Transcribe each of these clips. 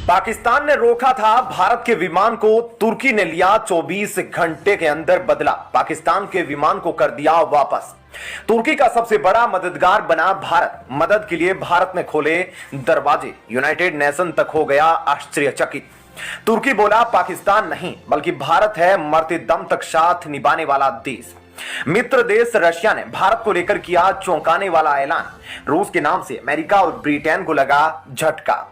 पाकिस्तान ने रोका था भारत के विमान को, तुर्की ने लिया 24 घंटे के अंदर बदला, पाकिस्तान के विमान को कर दिया वापस। तुर्की का सबसे बड़ा मददगार बना भारत, मदद के लिए भारत ने खोले दरवाजे, यूनाइटेड नेशन तक हो गया आश्चर्यचकित। तुर्की बोला पाकिस्तान नहीं बल्कि भारत है मरते दम तक साथ निभाने वाला देश। मित्र देश रशिया ने भारत को लेकर किया चौंकाने वाला ऐलान, रूस के नाम से अमेरिका और ब्रिटेन को लगा झटका।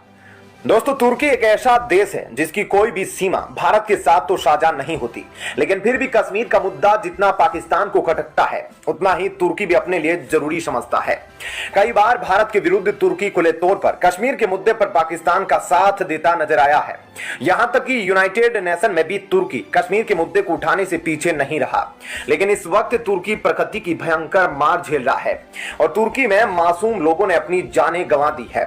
दोस्तों, तुर्की एक ऐसा देश है जिसकी कोई भी सीमा भारत के साथ तो साझा नहीं होती, लेकिन फिर भी कश्मीर का मुद्दा जितना पाकिस्तान को खटकता है उतना ही तुर्की भी अपने लिए जरूरी समझता है। कई बार भारत के विरुद्ध तुर्की खुले तौर पर कश्मीर के मुद्दे पर पाकिस्तान का साथ देता नजर आया है। यहां तक कि यूनाइटेड नेशन में भी तुर्की कश्मीर के मुद्दे को उठाने से पीछे नहीं रहा। लेकिन इस वक्त तुर्की प्रकृति की भयंकर मार झेल रहा है और तुर्की में मासूम लोगों ने अपनी जानें गंवा दी है।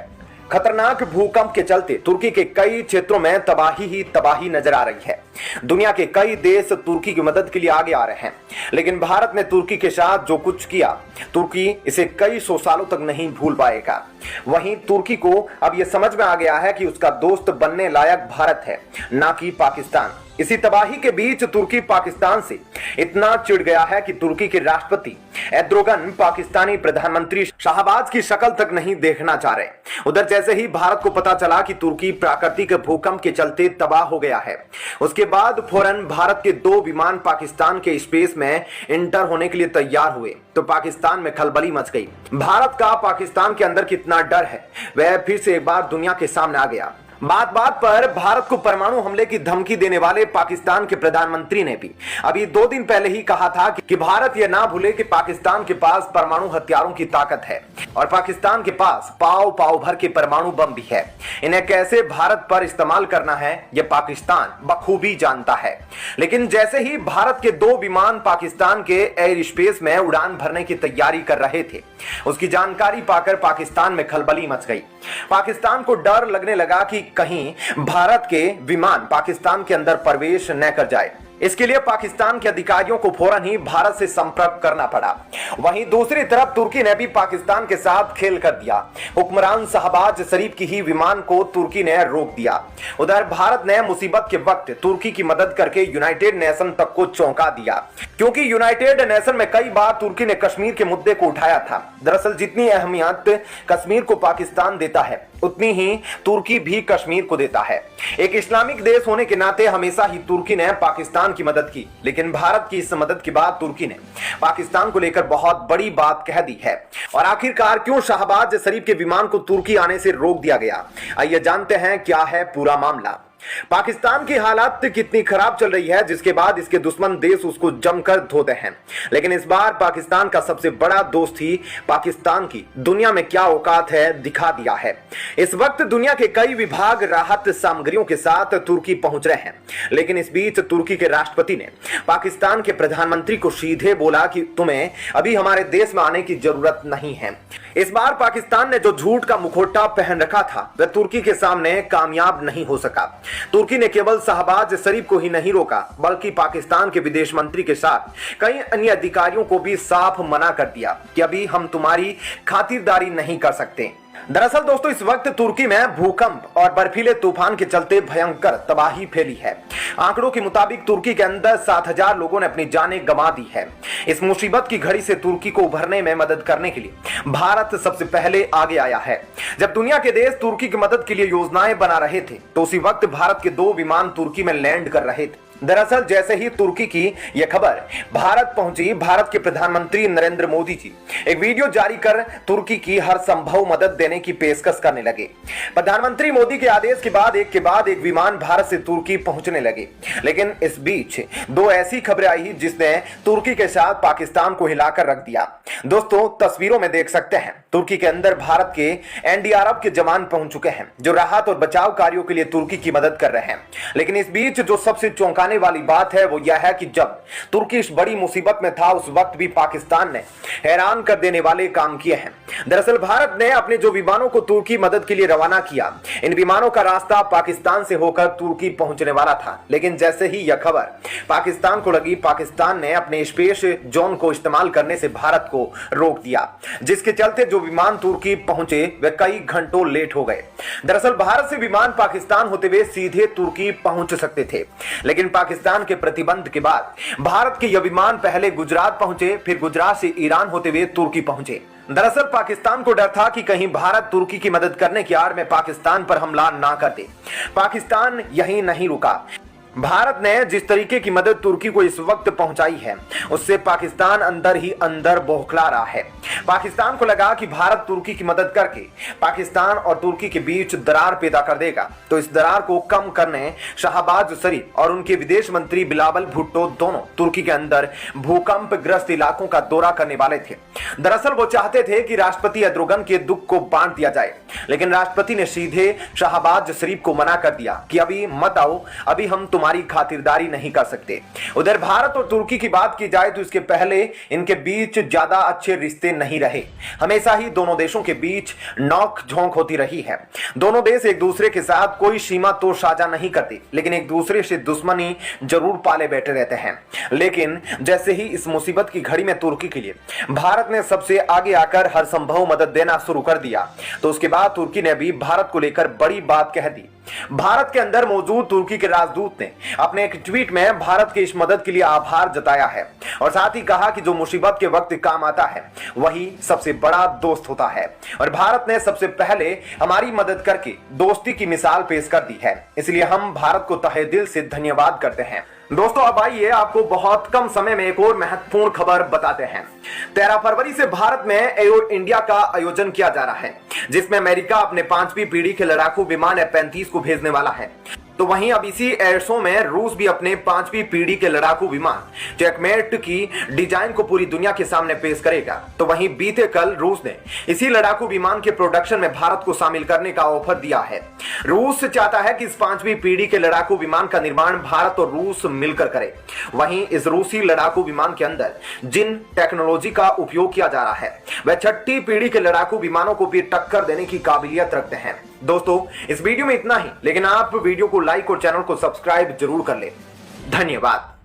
खतरनाक भूकंप के चलते तुर्की के कई क्षेत्रों में तबाही ही तबाही नजर आ रही है। दुनिया के कई देश तुर्की की मदद के लिए आगे आ रहे हैं, लेकिन भारत ने तुर्की के साथ जो कुछ किया, तुर्की इसे कई सौ सालों तक नहीं भूल पाएगा। वहीं तुर्की को अब यह समझ में आ गया है कि उसका दोस्त बनने लायक भारत है, ना कि पाकिस्तान। इसी तबाही के बीच तुर्की पाकिस्तान से इतना चिढ़ गया है कि तुर्की के राष्ट्रपति एर्दोगन पाकिस्तानी प्रधानमंत्री शाहबाज की शक्ल तक नहीं देखना चाह रहे। उधर जैसे ही भारत को पता चला कि तुर्की प्राकृतिक भूकंप के चलते तबाह हो गया है, उसके बाद फौरन भारत के 2 विमान पाकिस्तान के स्पेस में इंटर होने के लिए तैयार हुए तो पाकिस्तान में खलबली मच गई। भारत का पाकिस्तान के अंदर कितना डर है वह फिर से एक बार दुनिया के सामने आ गया। बात बात पर भारत को परमाणु हमले की धमकी देने वाले पाकिस्तान के प्रधानमंत्री ने भी अभी 2 दिन पहले ही कहा था कि भारत यह ना भूले कि पाकिस्तान के पास परमाणु हथियारों की ताकत है और पाकिस्तान के पास पाव पाव भर के परमाणु बम भी है। इन्हें कैसे भारत पर इस्तेमाल करना है यह पाकिस्तान बखूबी जानता है। लेकिन जैसे ही भारत के 2 विमान पाकिस्तान के एयर स्पेस में उड़ान भरने की तैयारी कर रहे थे, उसकी जानकारी पाकर पाकिस्तान में खलबली मच गई। पाकिस्तान को डर लगने लगा कि कहीं भारत के विमान पाकिस्तान के अंदर प्रवेश न कर जाए। इसके लिए पाकिस्तान के अधिकारियों को फौरन ही भारत से संपर्क करना पड़ा। वहीं दूसरी तरफ तुर्की ने भी पाकिस्तान के साथ खेल कर दिया। हुक्मरान शाहबाज शरीफ की ही विमान को तुर्की ने रोक दिया। उधर भारत ने मुसीबत के वक्त तुर्की की मदद करके यूनाइटेड नेशन तक को चौंका दिया, क्योंकि यूनाइटेड नेशन में कई बार तुर्की ने कश्मीर के मुद्दे को उठाया था। दरअसल जितनी अहमियत कश्मीर को पाकिस्तान देता है उतनी ही तुर्की भी कश्मीर को देता है। एक इस्लामिक देश होने के नाते हमेशा ही तुर्की ने पाकिस्तान की मदद की, लेकिन भारत की इस मदद के बाद तुर्की ने पाकिस्तान को लेकर बहुत बड़ी बात कह दी है। और आखिरकार क्यों शाहबाज शरीफ के विमान को तुर्की आने से रोक दिया गया, आइए जानते हैं क्या है पूरा मामला। पाकिस्तान की हालत कितनी खराब चल रही है जिसके बाद इसके दुश्मन देश उसको जमकर धोते हैं, लेकिन इस बार पाकिस्तान का सबसे बड़ा दोस्त ही पाकिस्तान की दुनिया में क्या औकात है दिखा दिया है। इस वक्त दुनिया के कई विभाग राहत सामग्रियों के साथ तुर्की पहुंच रहे हैं, लेकिन इस बीच तुर्की के राष्ट्रपति ने पाकिस्तान के प्रधानमंत्री को सीधे बोला कि तुम्हें अभी हमारे देश में आने की जरूरत नहीं है। इस बार पाकिस्तान ने जो झूठ का मुखौटा पहन रखा था वह तुर्की के सामने कामयाब नहीं हो सका। तुर्की ने केवल शाहबाज शरीफ को ही नहीं रोका बल्कि पाकिस्तान के विदेश मंत्री के साथ कई अन्य अधिकारियों को भी साफ मना कर दिया कि अभी हम तुम्हारी खातिरदारी नहीं कर सकते। दरअसल दोस्तों, इस वक्त तुर्की में भूकंप और बर्फीले तूफान के चलते भयंकर तबाही फैली है। आंकड़ों के मुताबिक तुर्की के अंदर 7,000 लोगों ने अपनी जानें गंवा दी है। इस मुसीबत की घड़ी से तुर्की को उभरने में मदद करने के लिए भारत सबसे पहले आगे आया है। जब दुनिया के देश तुर्की की मदद के लिए योजनाएं बना रहे थे तो उसी वक्त भारत के 2 विमान तुर्की में लैंड कर रहे थे। दरअसल जैसे ही तुर्की की यह खबर भारत पहुंची, भारत के प्रधानमंत्री नरेंद्र मोदी जी एक वीडियो जारी कर तुर्की की हर संभव मदद देने की पेशकश करने लगे। प्रधानमंत्री मोदी के आदेश के बाद एक विमान भारत से तुर्की पहुंचने लगे। लेकिन इस बीच 2 ऐसी खबरें आई जिसने तुर्की के साथ पाकिस्तान को हिलाकर रख दिया। दोस्तों, तस्वीरों में देख सकते हैं तुर्की के अंदर भारत के एनडीआरएफ के जवान पहुंच चुके हैं जो राहत और बचाव कार्यों के लिए तुर्की की मदद कर रहे हैं। लेकिन इस बीच जो सबसे चौंका बताने वाली बात है वो यह है कि जब तुर्की इस बड़ी मुसीबत में था उस वक्त भी पाकिस्तान ने हैरान कर देने वाले काम किए हैं। दरअसल भारत ने अपने जो विमानों को तुर्की मदद के लिए रवाना किया, इन विमानों का रास्ता पाकिस्तान से होकर तुर्की पहुंचने वाला था, लेकिन जैसे ही यह खबर पाकिस्तान को लगी, पाकिस्तान ने अपने स्पेस जोन को इस्तेमाल करने से भारत को रोक दिया, जिसके चलते जो विमान तुर्की पहुंचे वे कई घंटों लेट हो गए। दरअसल भारत से विमान पाकिस्तान होते हुए सीधे तुर्की पहुंच सकते थे, लेकिन पाकिस्तान के प्रतिबंध के बाद भारत के यह विमान पहले गुजरात पहुंचे, फिर गुजरात से ईरान होते हुए तुर्की पहुंचे। दरअसल पाकिस्तान को डर था कि कहीं भारत तुर्की की मदद करने की आड़ में पाकिस्तान पर हमला ना कर दे। पाकिस्तान यहीं नहीं रुका, भारत ने जिस तरीके की मदद तुर्की को इस वक्त पहुंचाई है उससे पाकिस्तान अंदर ही अंदर बौखला रहा है। पाकिस्तान को लगा कि भारत तुर्की की मदद करके पाकिस्तान और तुर्की के बीच दरार पैदा कर देगा, तो इस दरार को कम करने शाहबाज शरीफ और उनके विदेश मंत्री बिलावल भुट्टो दोनों तुर्की के अंदर भूकंप ग्रस्त इलाकों का दौरा करने वाले थे। दरअसल वो चाहते थे कि राष्ट्रपति एर्दोगन के दुख को बांट दिया जाए, लेकिन राष्ट्रपति ने सीधे शाहबाज शरीफ को मना कर दिया कि अभी मत आओ, अभी हम तुम्हारी खातिरदारी नहीं कर सकते। उधर भारत और तुर्की की बात की जाए तो इसके पहले इनके बीच ज्यादा अच्छे रिश्ते नहीं रहे। हमेशा ही दोनों देशों के बीच नोक झोंक होती रही है। दोनों देश एक दूसरे के साथ कोई सीमा तो साझा नहीं करते, लेकिन एक दूसरे से दुश्मनी जरूर पाले बैठे रहते हैं। लेकिन जैसे ही इस मुसीबत की घड़ी में तुर्की के लिए भारत ने सबसे आगे आकर हर संभव मदद देना शुरू कर दिया, तो उसके बाद तुर्की ने भी भारत को लेकर बड़ी बात कह दी। भारत के अंदर मौजूद तुर्की के राजदूत ने अपने एक ट्वीट में भारत की इस मदद के लिए आभार जताया है और साथ ही कहा कि जो मुसीबत के वक्त काम आता है वही सबसे बड़ा दोस्त होता है, और भारत ने सबसे पहले हमारी मदद करके दोस्ती की मिसाल पेश कर दी है, इसलिए हम भारत को तहे दिल से धन्यवाद करते हैं। दोस्तों अब आइए आपको बहुत कम समय में एक और महत्वपूर्ण खबर बताते हैं। 13 फरवरी से भारत में एरो इंडिया का आयोजन किया जा रहा है, जिसमें अमेरिका अपने 5वीं पीढ़ी के लड़ाकू विमान F-35 को भेजने वाला है। तो वहीं अब इसी एयर शो में रूस भी अपने 5वीं पीढ़ी के लड़ाकू विमान चेकमेट की डिजाइन को पूरी दुनिया के सामने पेश करेगा। तो वहीं बीते कल रूस ने इसी लड़ाकू विमान के प्रोडक्शन में भारत को शामिल करने का ऑफर दिया है। रूस चाहता है कि इस 5वीं पीढ़ी के लड़ाकू विमान का निर्माण भारत और रूस मिलकर करे। वहीं इस रूसी लड़ाकू विमान के अंदर जिन टेक्नोलॉजी का उपयोग किया जा रहा है वह 6ठी पीढ़ी के लड़ाकू विमानों को भी टक्कर देने की काबिलियत रखते हैं। दोस्तों इस वीडियो में इतना ही, लेकिन आप वीडियो को लाइक और चैनल को सब्सक्राइब जरूर कर ले। धन्यवाद।